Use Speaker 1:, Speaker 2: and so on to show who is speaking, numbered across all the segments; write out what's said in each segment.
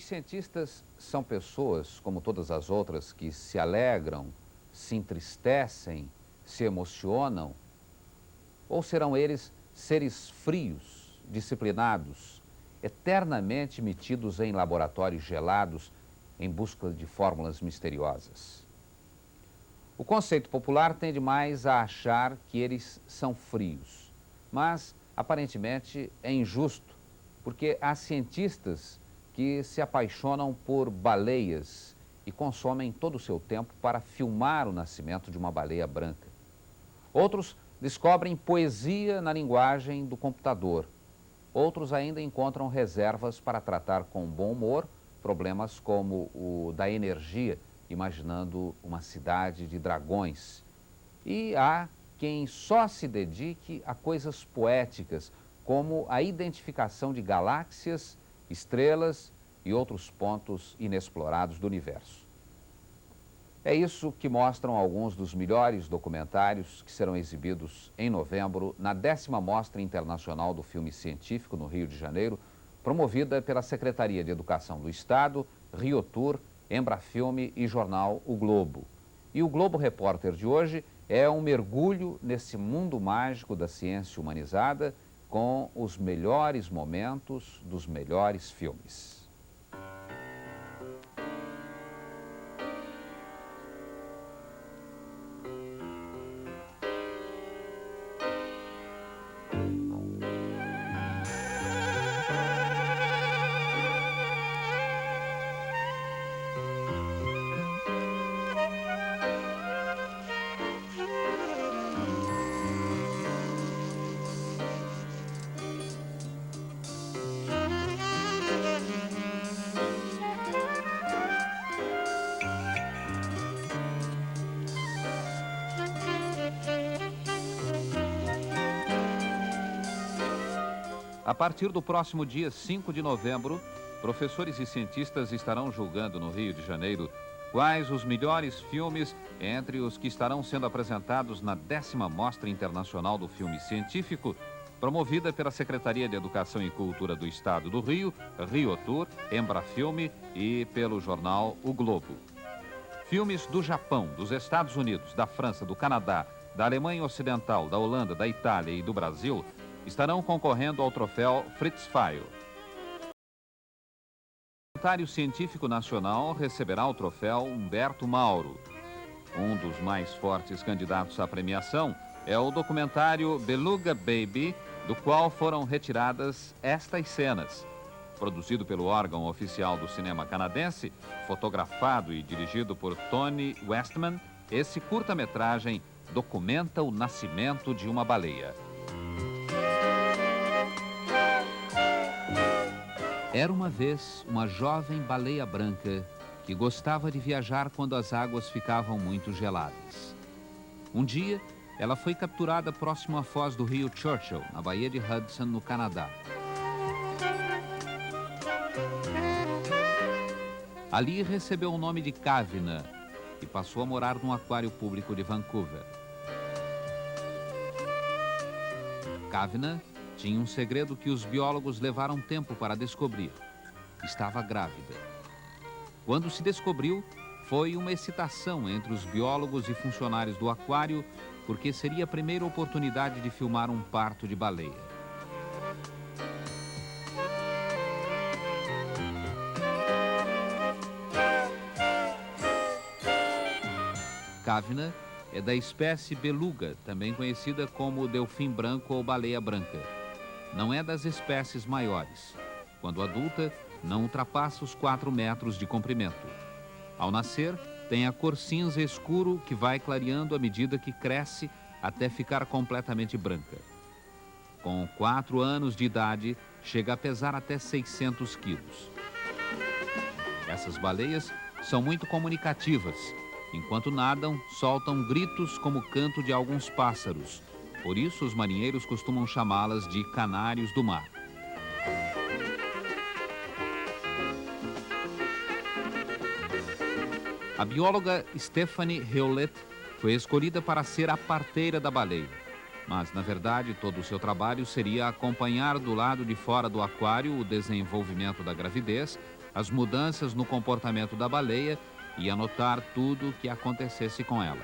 Speaker 1: cientistas são pessoas, como todas as outras, que se alegram, se entristecem, se emocionam? Ou serão eles seres frios, disciplinados, eternamente metidos em laboratórios gelados em busca de fórmulas misteriosas? O conceito popular tende mais a achar que eles são frios, mas aparentemente é injusto, porque há cientistas que se apaixonam por baleias e consomem todo o seu tempo para filmar o nascimento de uma baleia branca. Outros descobrem poesia na linguagem do computador. Outros ainda encontram reservas para tratar com bom humor problemas como o da energia, imaginando uma cidade de dragões. E há quem só se dedique a coisas poéticas, como a identificação de galáxias, estrelas e outros pontos inexplorados do universo. É isso que mostram alguns dos melhores documentários que serão exibidos em novembro na 10ª Mostra Internacional do Filme Científico no Rio de Janeiro, promovida pela Secretaria de Educação do Estado, Riotur, Embrafilme e jornal O Globo. E o Globo Repórter de hoje é um mergulho nesse mundo mágico da ciência humanizada com os melhores momentos dos melhores filmes. A partir do próximo dia 5 de novembro, professores e cientistas estarão julgando no Rio de Janeiro quais os melhores filmes entre os que estarão sendo apresentados na 10ª Mostra Internacional do Filme Científico, promovida pela Secretaria de Educação e Cultura do Estado do Rio, Riotur, Embrafilme e pelo jornal O Globo. Filmes do Japão, dos Estados Unidos, da França, do Canadá, da Alemanha Ocidental, da Holanda, da Itália e do Brasil estarão concorrendo ao troféu Fritz Feil. O documentário científico nacional receberá o troféu Humberto Mauro. Um dos mais fortes candidatos à premiação é o documentário Beluga Baby, do qual foram retiradas estas cenas. Produzido pelo órgão oficial do cinema canadense, fotografado e dirigido por Tony Westman, esse curta-metragem documenta o nascimento de uma baleia. Era uma vez uma jovem baleia branca que gostava de viajar quando as águas ficavam muito geladas. Um dia, ela foi capturada próximo à foz do rio Churchill, na Baía de Hudson, no Canadá. Ali recebeu o nome de Kavina e passou a morar num aquário público de Vancouver. Kavina tinha um segredo que os biólogos levaram tempo para descobrir. Estava grávida. Quando se descobriu, foi uma excitação entre os biólogos e funcionários do aquário, porque seria a primeira oportunidade de filmar um parto de baleia. Kavina é da espécie beluga, também conhecida como delfim branco ou baleia branca. Não é das espécies maiores. Quando adulta, não ultrapassa os 4 metros de comprimento. Ao nascer, tem a cor cinza escuro que vai clareando à medida que cresce até ficar completamente branca. Com 4 anos de idade, chega a pesar até 600 quilos. Essas baleias são muito comunicativas. Enquanto nadam, soltam gritos como o canto de alguns pássaros. Por isso, os marinheiros costumam chamá-las de canários do mar. A bióloga Stephanie Hewlett foi escolhida para ser a parteira da baleia. Mas, na verdade, todo o seu trabalho seria acompanhar do lado de fora do aquário o desenvolvimento da gravidez, as mudanças no comportamento da baleia e anotar tudo o que acontecesse com ela.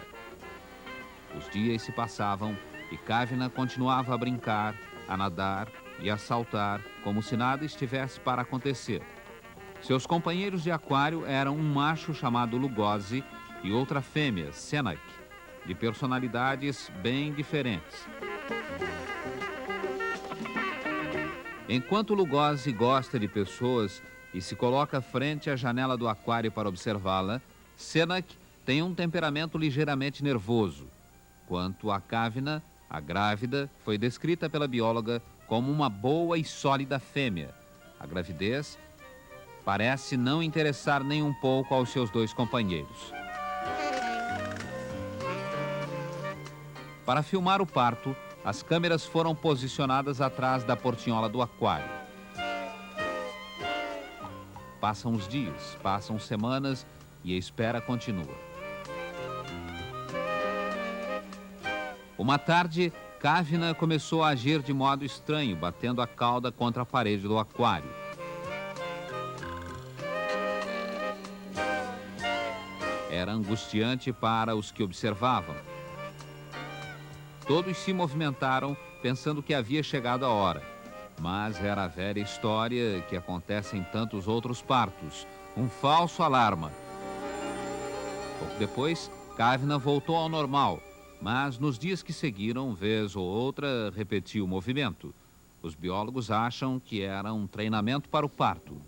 Speaker 1: Os dias se passavam e Kavina continuava a brincar, a nadar e a saltar como se nada estivesse para acontecer. Seus companheiros de aquário eram um macho chamado Lugosi e outra fêmea, Senak, de personalidades bem diferentes. Enquanto Lugosi gosta de pessoas e se coloca frente à janela do aquário para observá-la, Senak tem um temperamento ligeiramente nervoso. Quanto a Kavina, a grávida, foi descrita pela bióloga como uma boa e sólida fêmea. A gravidez parece não interessar nem um pouco aos seus dois companheiros. Para filmar o parto, as câmeras foram posicionadas atrás da portinhola do aquário. Passam os dias, passam semanas e a espera continua. Uma tarde, Kavina começou a agir de modo estranho, batendo a cauda contra a parede do aquário. Era angustiante para os que observavam. Todos se movimentaram pensando que havia chegado a hora. Mas era a velha história que acontece em tantos outros partos. Um falso alarma. Pouco depois, Kavina voltou ao normal. Mas nos dias que seguiram, vez ou outra, repetiu o movimento. Os biólogos acham que era um treinamento para o parto.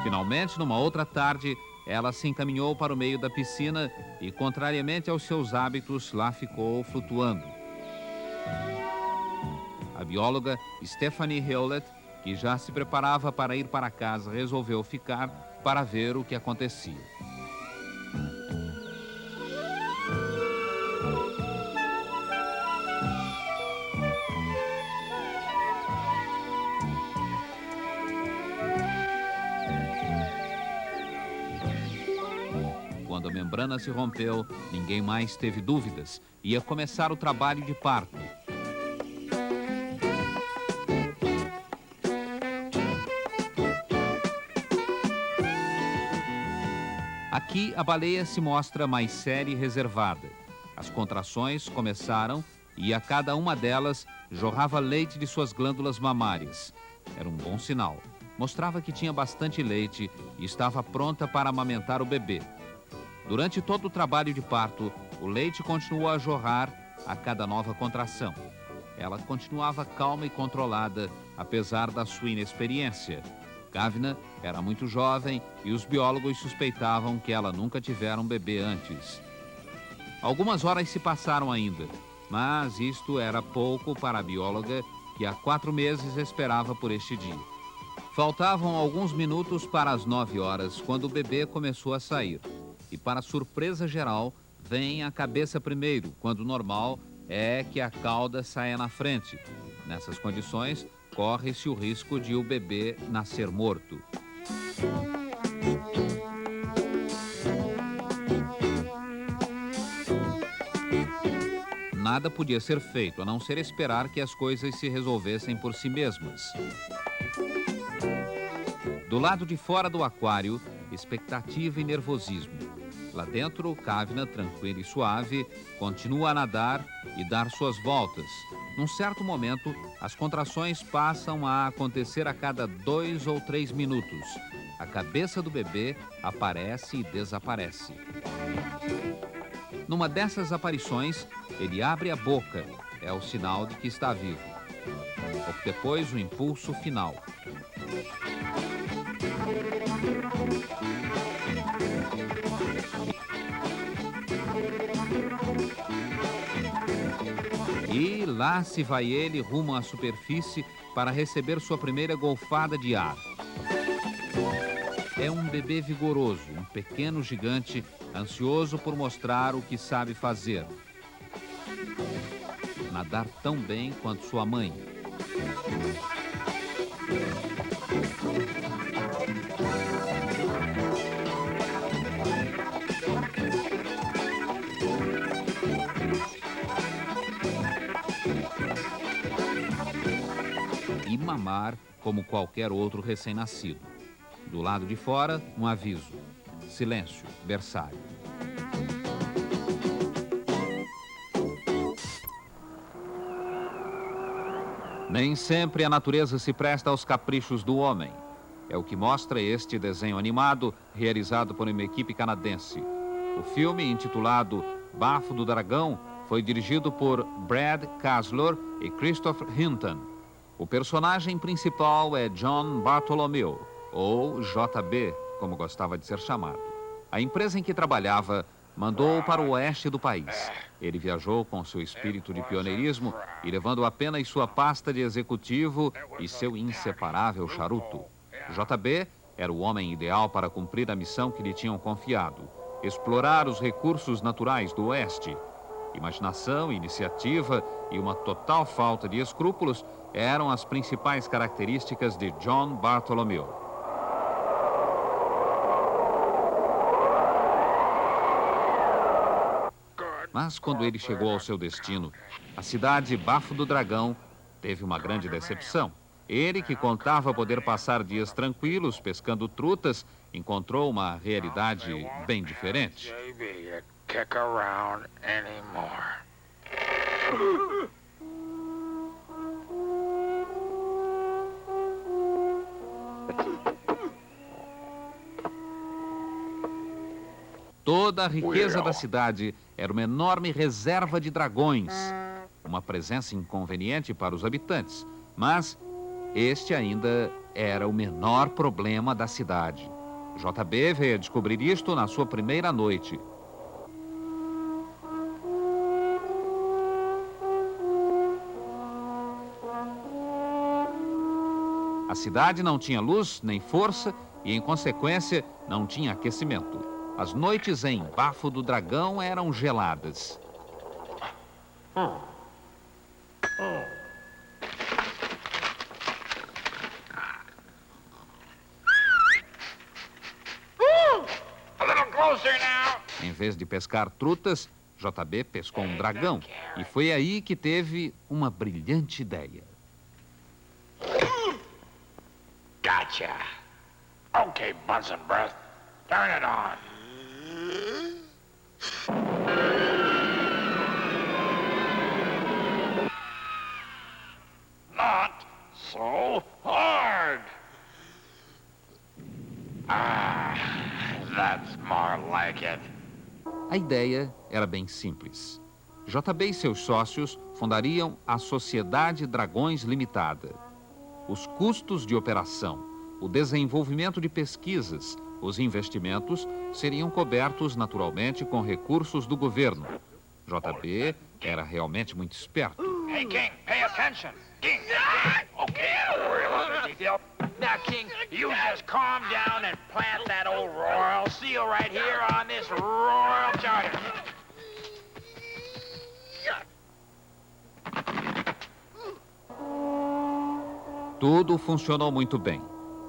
Speaker 1: Finalmente, numa outra tarde, ela se encaminhou para o meio da piscina e, contrariamente aos seus hábitos, lá ficou flutuando. A bióloga Stephanie Hewlett, que já se preparava para ir para casa, resolveu ficar para ver o que acontecia. Quando a membrana se rompeu, ninguém mais teve dúvidas. Ia começar o trabalho de parto. Aqui, a baleia se mostra mais séria e reservada. As contrações começaram e a cada uma delas jorrava leite de suas glândulas mamárias. Era um bom sinal. Mostrava que tinha bastante leite e estava pronta para amamentar o bebê. Durante todo o trabalho de parto, o leite continuou a jorrar a cada nova contração. Ela continuava calma e controlada, apesar da sua inexperiência. Kavina era muito jovem e os biólogos suspeitavam que ela nunca tivera um bebê antes. Algumas horas se passaram ainda, mas isto era pouco para a bióloga, que há 4 meses esperava por este dia. Faltavam alguns minutos para as 9 horas, quando o bebê começou a sair. E, para surpresa geral, vem a cabeça primeiro, quando o normal é que a cauda saia na frente. Nessas condições, corre-se o risco de o bebê nascer morto. Nada podia ser feito, a não ser esperar que as coisas se resolvessem por si mesmas. Do lado de fora do aquário, expectativa e nervosismo. Lá dentro, Kavina, tranquila e suave, continua a nadar e dar suas voltas. Num certo momento, as contrações passam a acontecer a cada 2 ou 3 minutos. A cabeça do bebê aparece e desaparece. Numa dessas aparições, ele abre a boca. É o sinal de que está vivo. Pouco depois, o impulso final. E lá se vai ele rumo à superfície para receber sua primeira golfada de ar. É um bebê vigoroso, um pequeno gigante, ansioso por mostrar o que sabe fazer. Nadar tão bem quanto sua mãe. E mar como qualquer outro recém-nascido. Do lado de fora, um aviso: silêncio, berçário. Nem sempre a natureza se presta aos caprichos do homem. É o que mostra este desenho animado realizado por uma equipe canadense. O filme, intitulado Bafo do Dragão, foi dirigido por Brad Casler e Christopher Hinton. O personagem principal é John Bartholomew, ou JB, como gostava de ser chamado. A empresa em que trabalhava mandou-o para o oeste do país. Ele viajou com seu espírito de pioneirismo e levando apenas sua pasta de executivo e seu inseparável charuto. JB era o homem ideal para cumprir a missão que lhe tinham confiado: explorar os recursos naturais do oeste. Imaginação, iniciativa e uma total falta de escrúpulos eram as principais características de John Bartholomew. Mas quando ele chegou ao seu destino, a cidade Bafo do Dragão teve uma grande decepção. Ele, que contava poder passar dias tranquilos pescando trutas, encontrou uma realidade bem diferente. Toda a riqueza da cidade era uma enorme reserva de dragões, uma presença inconveniente para os habitantes, mas este ainda era o menor problema da cidade. JB veio a descobrir isto na sua primeira noite. A cidade não tinha luz nem força e, em consequência, não tinha aquecimento. As noites em Bafo do Dragão eram geladas. Em vez de pescar trutas, JB pescou um dragão. E foi aí que teve uma brilhante ideia.
Speaker 2: Gotcha. Okay, Bunsen Breath, turn it on. Not so hard. That's more like it.
Speaker 1: A ideia era bem simples. JB e seus sócios fundariam a Sociedade Dragões Limitada. Os custos de operação, o desenvolvimento de pesquisas, os investimentos seriam cobertos naturalmente com recursos do governo. JB era realmente muito esperto.
Speaker 2: Hey, King, pay attention. King, okay, don't worry about this detail. Now, King, you just calm down and plant that old royal seal right here on this royal charter.
Speaker 1: Tudo funcionou muito bem.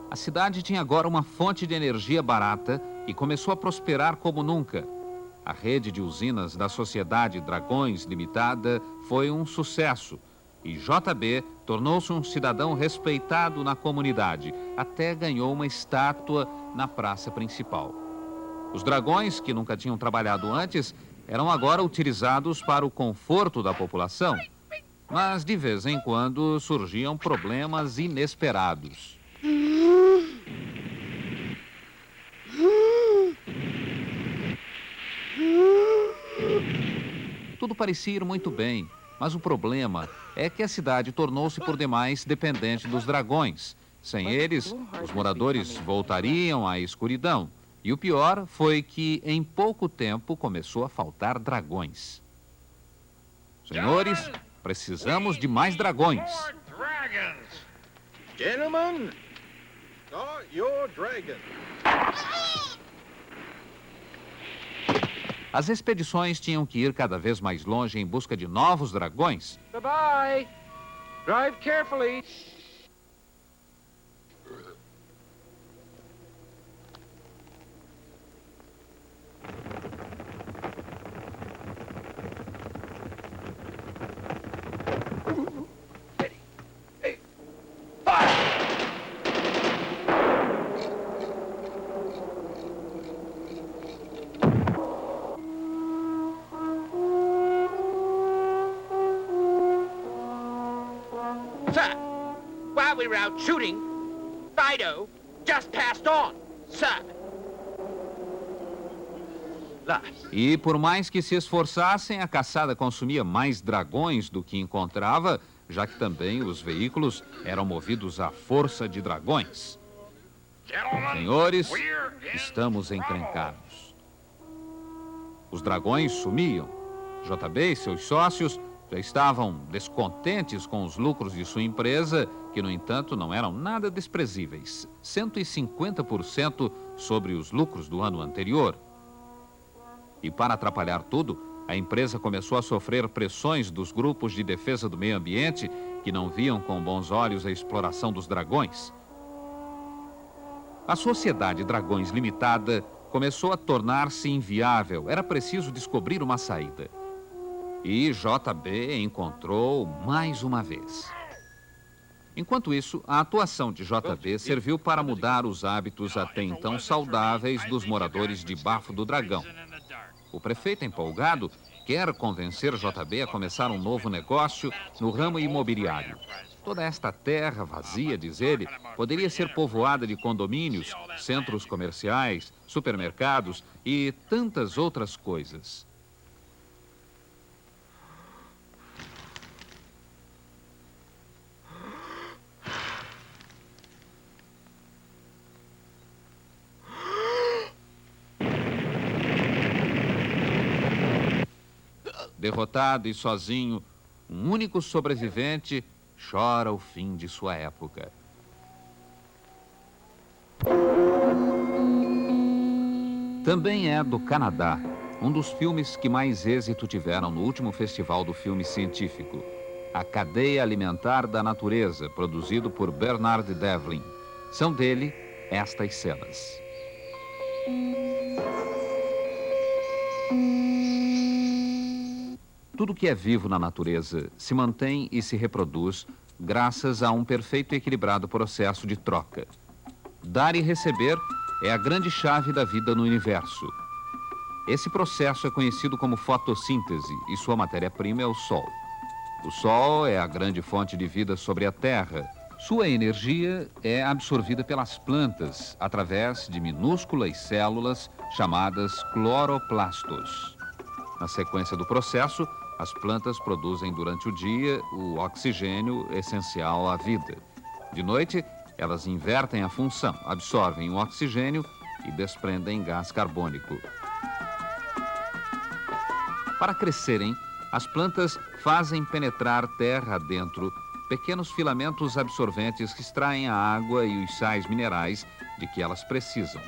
Speaker 1: A cidade tinha agora uma fonte de energia barata e começou a prosperar como nunca. A rede de usinas da Sociedade Dragões Limitada foi um sucesso e JB tornou-se um cidadão respeitado na comunidade, até ganhou uma estátua na praça principal. Os dragões, que nunca tinham trabalhado antes, eram agora utilizados para o conforto da população, mas de vez em quando surgiam problemas inesperados. Tudo parecia ir muito bem, mas o problema é que a cidade tornou-se por demais dependente dos dragões. Sem eles, os moradores voltariam à escuridão. E o pior foi que, em pouco tempo, começou a faltar dragões. Senhores, precisamos de mais dragões.
Speaker 3: Gentlemen, start your dragon.
Speaker 1: As expedições tinham que ir cada vez mais longe em busca de novos dragões.
Speaker 3: Bye-bye. Drive carefully.
Speaker 2: Fire! Sir, while we were out shooting, Fido just passed on, sir.
Speaker 1: E por mais que se esforçassem, a caçada consumia mais dragões do que encontrava, já que também os veículos eram movidos à força de dragões. Senhores, estamos encrencados. Os dragões sumiam. JB e seus sócios já estavam descontentes com os lucros de sua empresa, que, no entanto, não eram nada desprezíveis. 150% sobre os lucros do ano anterior. E para atrapalhar tudo, a empresa começou a sofrer pressões dos grupos de defesa do meio ambiente que não viam com bons olhos a exploração dos dragões. A Sociedade Dragões Limitada começou a tornar-se inviável. Era preciso descobrir uma saída. E JB encontrou mais uma vez. Enquanto isso, a atuação de JB serviu para mudar os hábitos até então saudáveis dos moradores de Bafo do Dragão. O prefeito, empolgado, quer convencer JB a começar um novo negócio no ramo imobiliário. Toda esta terra vazia, diz ele, poderia ser povoada de condomínios, centros comerciais, supermercados e tantas outras coisas. Derrotado e sozinho, um único sobrevivente chora o fim de sua época. Também é do Canadá, um dos filmes que mais êxito tiveram no último Festival do Filme Científico, A Cadeia Alimentar da Natureza, produzido por Bernard Devlin. São dele estas cenas. Tudo que é vivo na natureza se mantém e se reproduz graças a um perfeito e equilibrado processo de troca. Dar e receber é a grande chave da vida no universo. Esse processo é conhecido como fotossíntese e sua matéria-prima é o Sol. O Sol é a grande fonte de vida sobre a Terra. Sua energia é absorvida pelas plantas através de minúsculas células chamadas cloroplastos. Na sequência do processo, as plantas produzem durante o dia o oxigênio essencial à vida. De noite, elas invertem a função, absorvem o oxigênio e desprendem gás carbônico. Para crescerem, as plantas fazem penetrar terra adentro pequenos filamentos absorventes que extraem a água e os sais minerais de que elas precisam.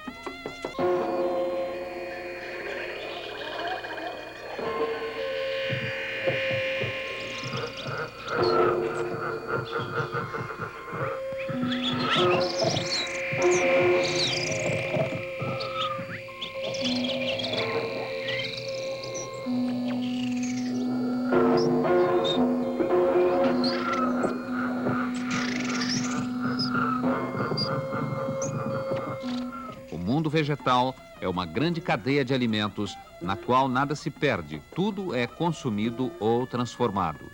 Speaker 1: O mundo vegetal é uma grande cadeia de alimentos na qual nada se perde, tudo é consumido ou transformado.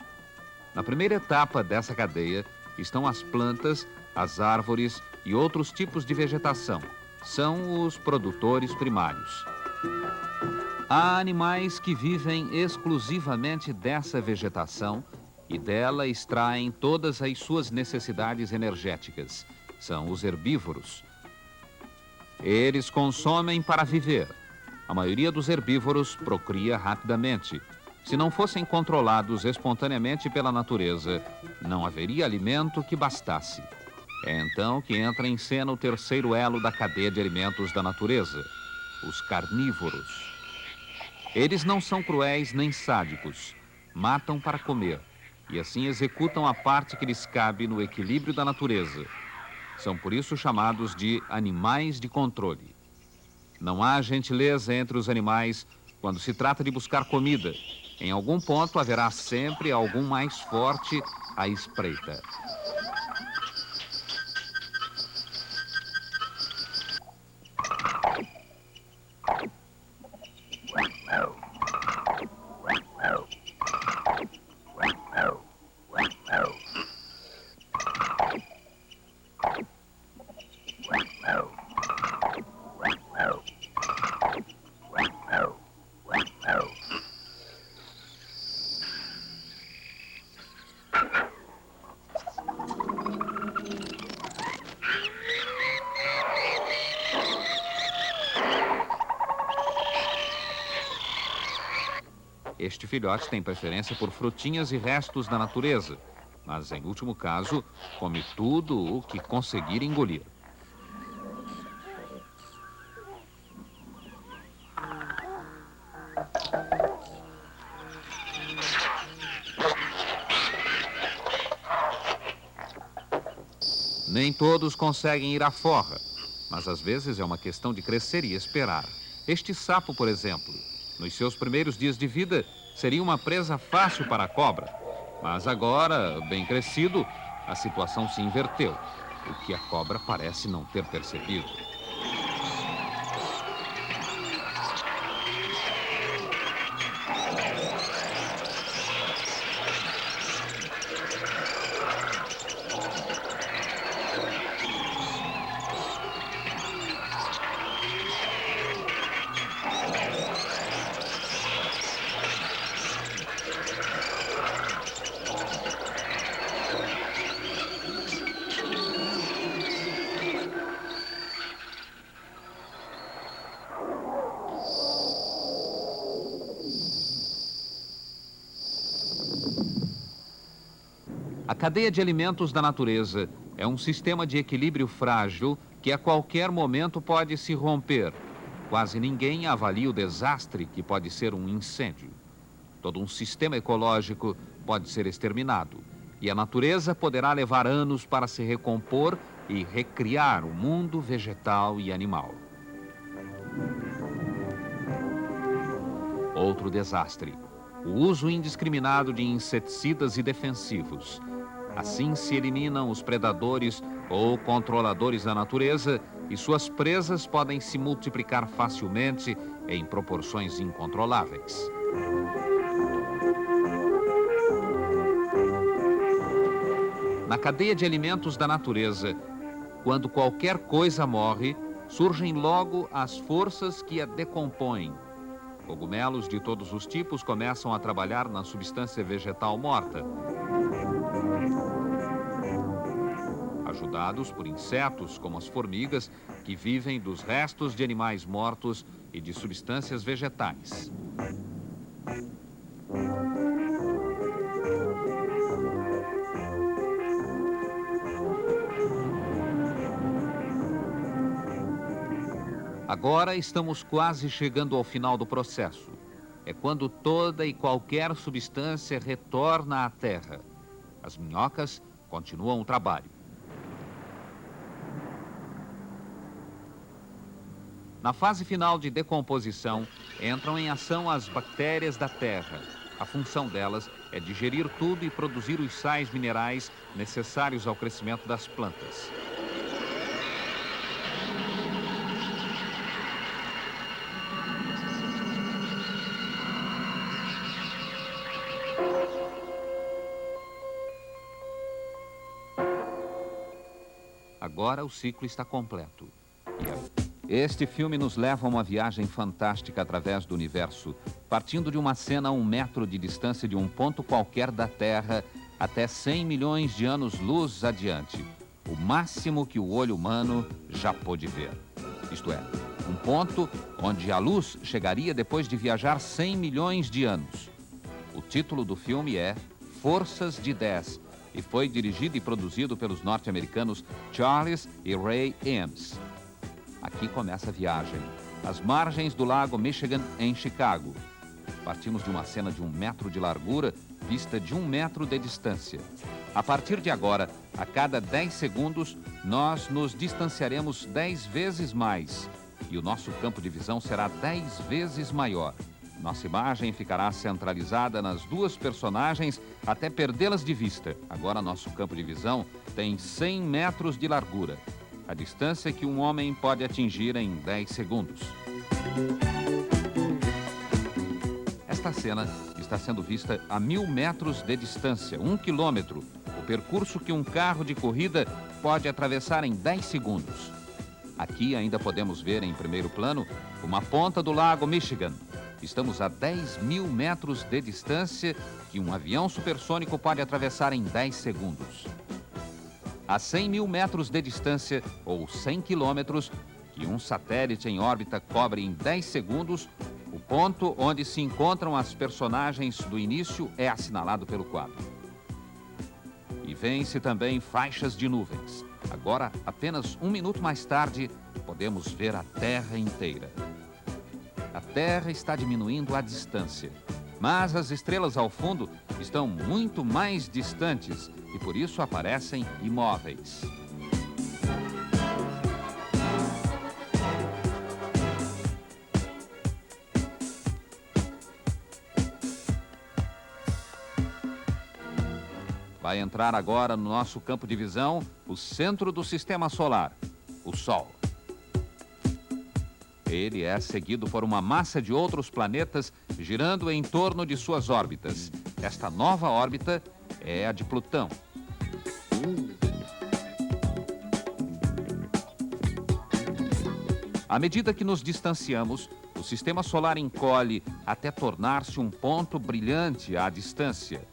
Speaker 1: Na primeira etapa dessa cadeia estão as plantas, as árvores e outros tipos de vegetação. São os produtores primários. Há animais que vivem exclusivamente dessa vegetação e dela extraem todas as suas necessidades energéticas. São os herbívoros. Eles consomem para viver. A maioria dos herbívoros procria rapidamente. Se não fossem controlados espontaneamente pela natureza, não haveria alimento que bastasse. É então que entra em cena o terceiro elo da cadeia de alimentos da natureza, os carnívoros. Eles não são cruéis nem sádicos, matam para comer e assim executam a parte que lhes cabe no equilíbrio da natureza. São por isso chamados de animais de controle. Não há gentileza entre os animais quando se trata de buscar comida. Em algum ponto haverá sempre algum mais forte à espreita. Este filhote tem preferência por frutinhas e restos da natureza, mas, em último caso, come tudo o que conseguir engolir. Nem todos conseguem ir à forra, mas às vezes é uma questão de crescer e esperar. Este sapo, por exemplo, nos seus primeiros dias de vida, seria uma presa fácil para a cobra. Mas agora, bem crescido, a situação se inverteu, o que a cobra parece não ter percebido. A cadeia de alimentos da natureza é um sistema de equilíbrio frágil que a qualquer momento pode se romper. Quase ninguém avalia o desastre que pode ser um incêndio. Todo um sistema ecológico pode ser exterminado e a natureza poderá levar anos para se recompor e recriar o mundo vegetal e animal. Outro desastre: o uso indiscriminado de inseticidas e defensivos. Assim se eliminam os predadores ou controladores da natureza e suas presas podem se multiplicar facilmente em proporções incontroláveis. Na cadeia de alimentos da natureza, quando qualquer coisa morre, surgem logo as forças que a decompõem. Cogumelos de todos os tipos começam a trabalhar na substância vegetal morta, ajudados por insetos como as formigas, que vivem dos restos de animais mortos e de substâncias vegetais. Agora estamos quase chegando ao final do processo. É quando toda e qualquer substância retorna à terra. As minhocas continuam o trabalho. Na fase final de decomposição, entram em ação as bactérias da terra. A função delas é digerir tudo e produzir os sais minerais necessários ao crescimento das plantas. Agora o ciclo está completo. Este filme nos leva a uma viagem fantástica através do universo, partindo de uma cena a 1 metro de distância de um ponto qualquer da Terra até 100 milhões de anos-luz adiante, o máximo que o olho humano já pôde ver. Isto é, um ponto onde a luz chegaria depois de viajar 100 milhões de anos. O título do filme é Forças de 10 e foi dirigido e produzido pelos norte-americanos Charles e Ray Eames. Aqui começa a viagem, às margens do lago Michigan, em Chicago. Partimos de uma cena de 1 metro de largura, vista de 1 metro de distância. A partir de agora, a cada 10 segundos, nós nos distanciaremos 10 vezes mais e o nosso campo de visão será 10 vezes maior. Nossa imagem ficará centralizada nas 2 personagens até perdê-las de vista. Agora nosso campo de visão tem 100 metros de largura, a distância que um homem pode atingir em 10 segundos. Esta cena está sendo vista a 1000 metros de distância, 1 quilômetro, o percurso que um carro de corrida pode atravessar em 10 segundos. Aqui ainda podemos ver em primeiro plano uma ponta do lago Michigan. Estamos a 10.000 metros de distância que um avião supersônico pode atravessar em 10 segundos. A 100.000 metros de distância, ou 100 quilômetros, que um satélite em órbita cobre em 10 segundos, o ponto onde se encontram as personagens do início é assinalado pelo quadro. E vêm-se também faixas de nuvens. Agora, apenas um minuto mais tarde, podemos ver a Terra inteira. A Terra está diminuindo a distância, mas as estrelas ao fundo estão muito mais distantes e por isso aparecem imóveis. Vai entrar agora no nosso campo de visão o centro do Sistema Solar, o Sol. Ele é seguido por uma massa de outros planetas girando em torno de suas órbitas. Esta nova órbita é a de Plutão. À medida que nos distanciamos, o Sistema Solar encolhe até tornar-se um ponto brilhante à distância.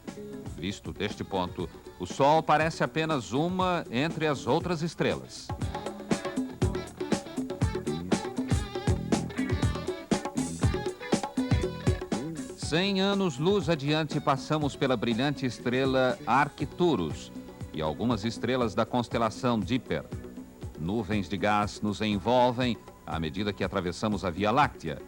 Speaker 1: Visto deste ponto, o Sol parece apenas uma entre as outras estrelas. Cem anos-luz adiante, passamos pela brilhante estrela Arcturus e algumas estrelas da constelação Dipper. Nuvens de gás nos envolvem à medida que atravessamos a Via Láctea.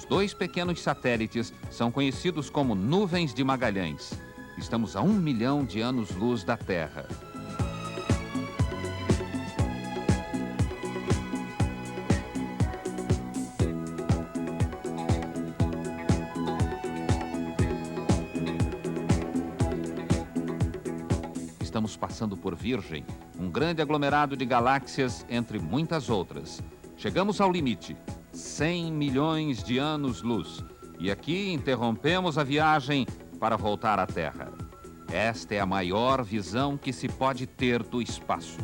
Speaker 1: Dois pequenos satélites são conhecidos como nuvens de Magalhães. Estamos a 1 milhão de anos-luz da Terra. Estamos passando por Virgem, um grande aglomerado de galáxias entre muitas outras. Chegamos ao limite. 100 milhões de anos-luz. E aqui interrompemos a viagem para voltar à Terra. Esta é a maior visão que se pode ter do espaço.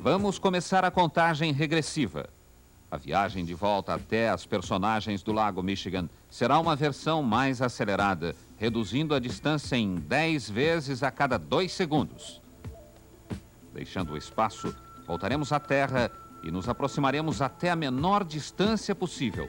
Speaker 1: Vamos começar a contagem regressiva. A viagem de volta até as personagens do Lago Michigan será uma versão mais acelerada, reduzindo a distância em 10 vezes a cada 2 segundos. Deixando o espaço, voltaremos à Terra e nos aproximaremos até a menor distância possível.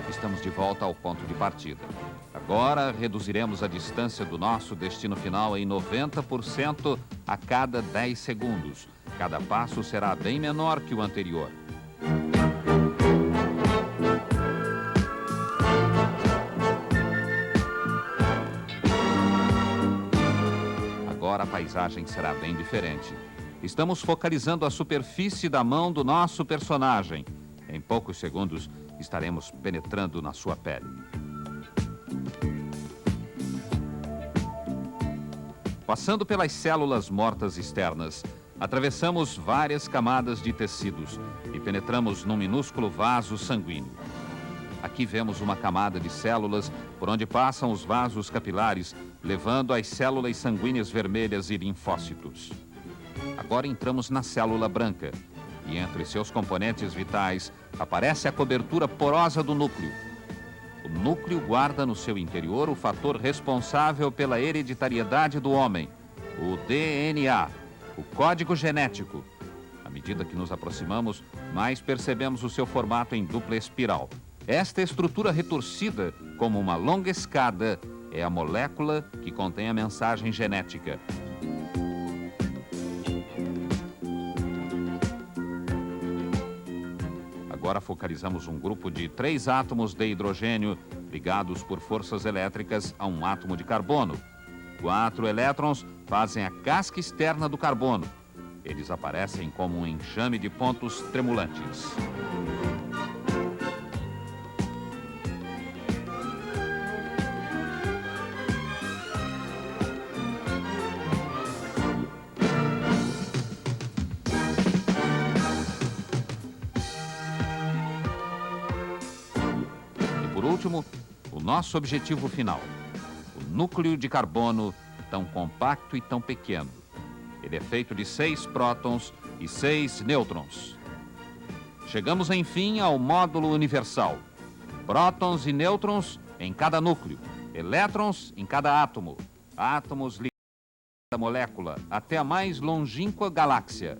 Speaker 1: Estamos de volta ao ponto de partida. Agora reduziremos a distância do nosso destino final em 90% a cada 10 segundos. Cada passo será bem menor que o anterior. Agora a paisagem será bem diferente. Estamos focalizando a superfície da mão do nosso personagem. Em poucos segundos, estaremos penetrando na sua pele. Passando pelas células mortas externas, atravessamos várias camadas de tecidos e penetramos num minúsculo vaso sanguíneo. Aqui vemos uma camada de células por onde passam os vasos capilares, levando as células sanguíneas vermelhas e linfócitos. Agora entramos na célula branca. E entre seus componentes vitais aparece a cobertura porosa do núcleo. O núcleo guarda no seu interior o fator responsável pela hereditariedade do homem, o DNA, o código genético. À medida que nos aproximamos, mais percebemos o seu formato em dupla espiral. Esta estrutura retorcida, como uma longa escada, é a molécula que contém a mensagem genética. Agora focalizamos um grupo de 3 átomos de hidrogênio ligados por forças elétricas a um átomo de carbono. 4 elétrons fazem a casca externa do carbono. Eles aparecem como um enxame de pontos tremulantes. Por último, o nosso objetivo final, o núcleo de carbono tão compacto e tão pequeno. Ele é feito de 6 prótons e 6 nêutrons. Chegamos, enfim, ao módulo universal. Prótons e nêutrons em cada núcleo, elétrons em cada átomo, átomos ligados a cada molécula, até a mais longínqua galáxia.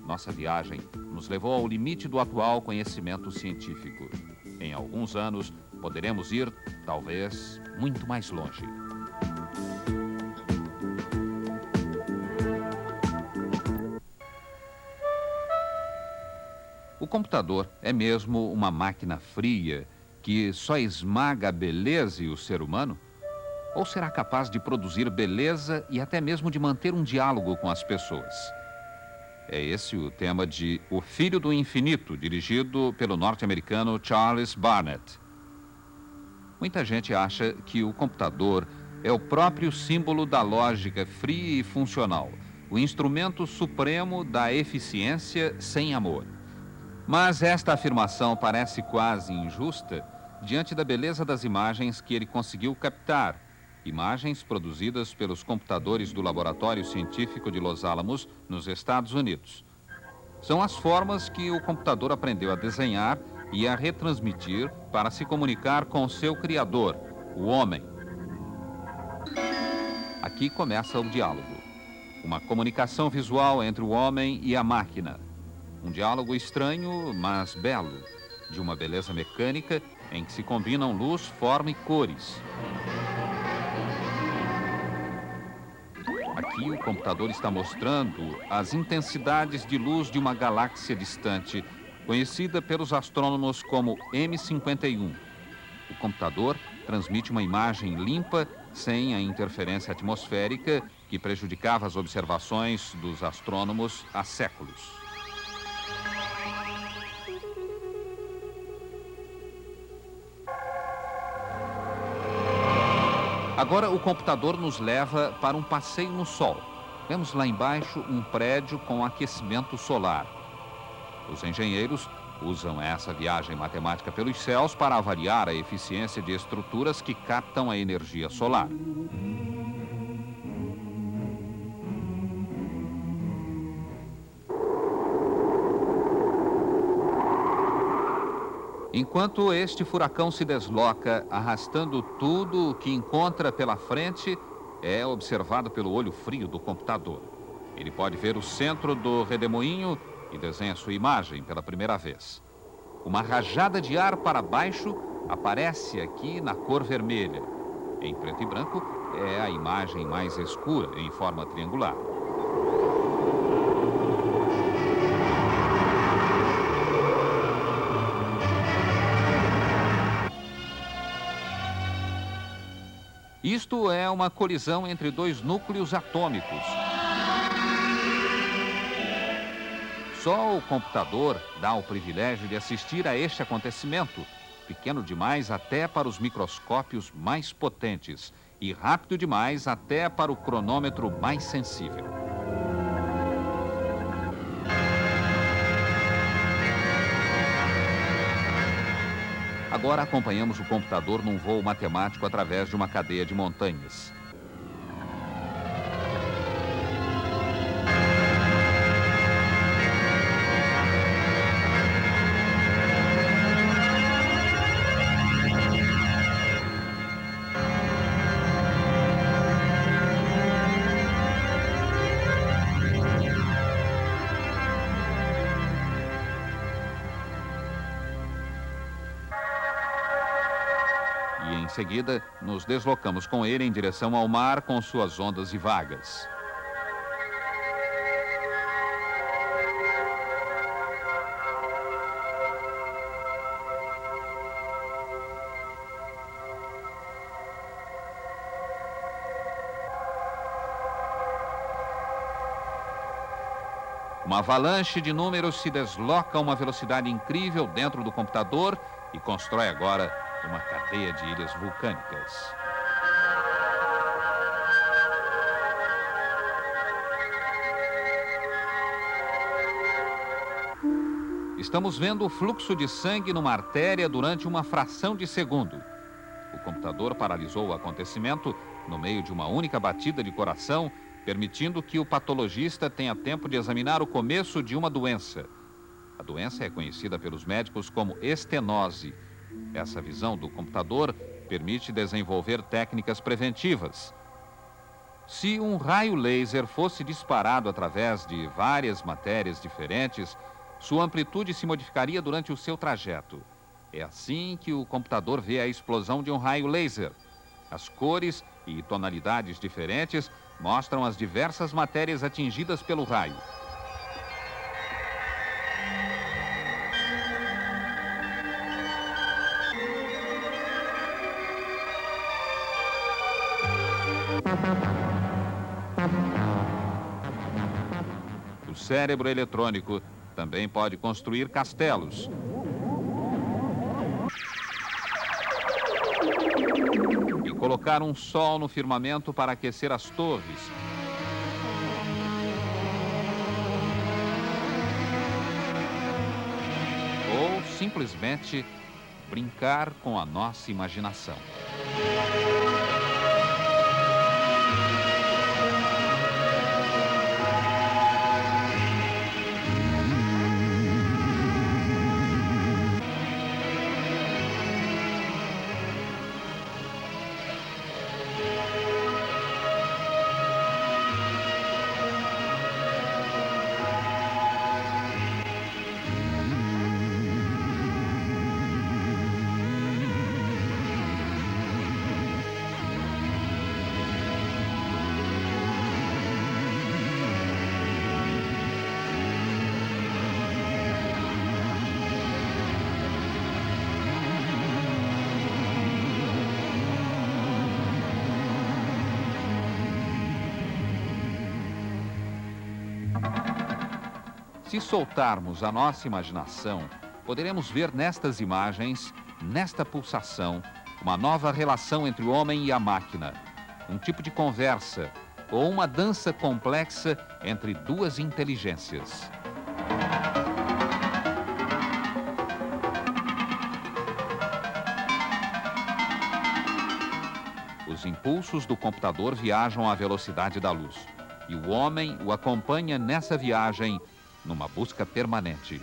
Speaker 1: Nossa viagem nos levou ao limite do atual conhecimento científico. Em alguns anos, poderemos ir, talvez, muito mais longe. O computador é mesmo uma máquina fria que só esmaga a beleza e o ser humano? Ou será capaz de produzir beleza e até mesmo de manter um diálogo com as pessoas? É esse o tema de O Filho do Infinito, dirigido pelo norte-americano Charles Barnett. Muita gente acha que o computador é o próprio símbolo da lógica fria e funcional, o instrumento supremo da eficiência sem amor. Mas esta afirmação parece quase injusta diante da beleza das imagens que ele conseguiu captar. Imagens produzidas pelos computadores do Laboratório Científico de Los Alamos, nos Estados Unidos. São as formas que o computador aprendeu a desenhar e a retransmitir para se comunicar com seu criador, o homem. Aqui começa o diálogo. Uma comunicação visual entre o homem e a máquina. Um diálogo estranho, mas belo, de uma beleza mecânica em que se combinam luz, forma e cores. Aqui o computador está mostrando as intensidades de luz de uma galáxia distante, conhecida pelos astrônomos como M51. O computador transmite uma imagem limpa, sem a interferência atmosférica que prejudicava as observações dos astrônomos há séculos. Agora o computador nos leva para um passeio no Sol. Vemos lá embaixo um prédio com aquecimento solar. Os engenheiros usam essa viagem matemática pelos céus para avaliar a eficiência de estruturas que captam a energia solar. Enquanto este furacão se desloca, arrastando tudo o que encontra pela frente, é observado pelo olho frio do computador. Ele pode ver o centro do redemoinho e desenha sua imagem pela primeira vez. Uma rajada de ar para baixo aparece aqui na cor vermelha. Em preto e branco, é a imagem mais escura, em forma triangular. Isto é uma colisão entre 2 núcleos atômicos. Só o computador dá o privilégio de assistir a este acontecimento, pequeno demais até para os microscópios mais potentes e rápido demais até para o cronômetro mais sensível. Agora acompanhamos o computador num voo matemático através de uma cadeia de montanhas. E em seguida, nos deslocamos com ele em direção ao mar com suas ondas e vagas. Uma avalanche de números se desloca a uma velocidade incrível dentro do computador e constrói agora uma cadeia de ilhas vulcânicas. Estamos vendo o fluxo de sangue numa artéria durante uma fração de segundo. O computador paralisou o acontecimento no meio de uma única batida de coração, permitindo que o patologista tenha tempo de examinar o começo de uma doença. A doença é conhecida pelos médicos como estenose. Essa visão do computador permite desenvolver técnicas preventivas. Se um raio laser fosse disparado através de várias matérias diferentes, sua amplitude se modificaria durante o seu trajeto. É assim que o computador vê a explosão de um raio laser. As cores e tonalidades diferentes mostram as diversas matérias atingidas pelo raio. O cérebro eletrônico também pode construir castelos. E colocar um sol no firmamento para aquecer as torres. Ou simplesmente brincar com a nossa imaginação. Se soltarmos a nossa imaginação, poderemos ver nestas imagens, nesta pulsação, uma nova relação entre o homem e a máquina, um tipo de conversa ou uma dança complexa entre duas inteligências. Os impulsos do computador viajam à velocidade da luz e o homem o acompanha nessa viagem numa busca permanente.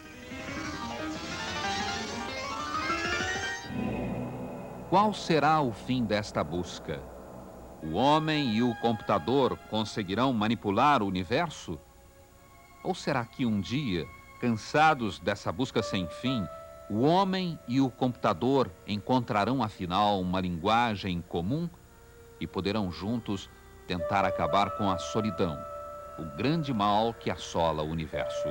Speaker 1: Qual será o fim desta busca? O homem e o computador conseguirão manipular o universo? Ou será que um dia, cansados dessa busca sem fim, o homem e o computador encontrarão afinal uma linguagem comum e poderão juntos tentar acabar com a solidão, o grande mal que assola o universo?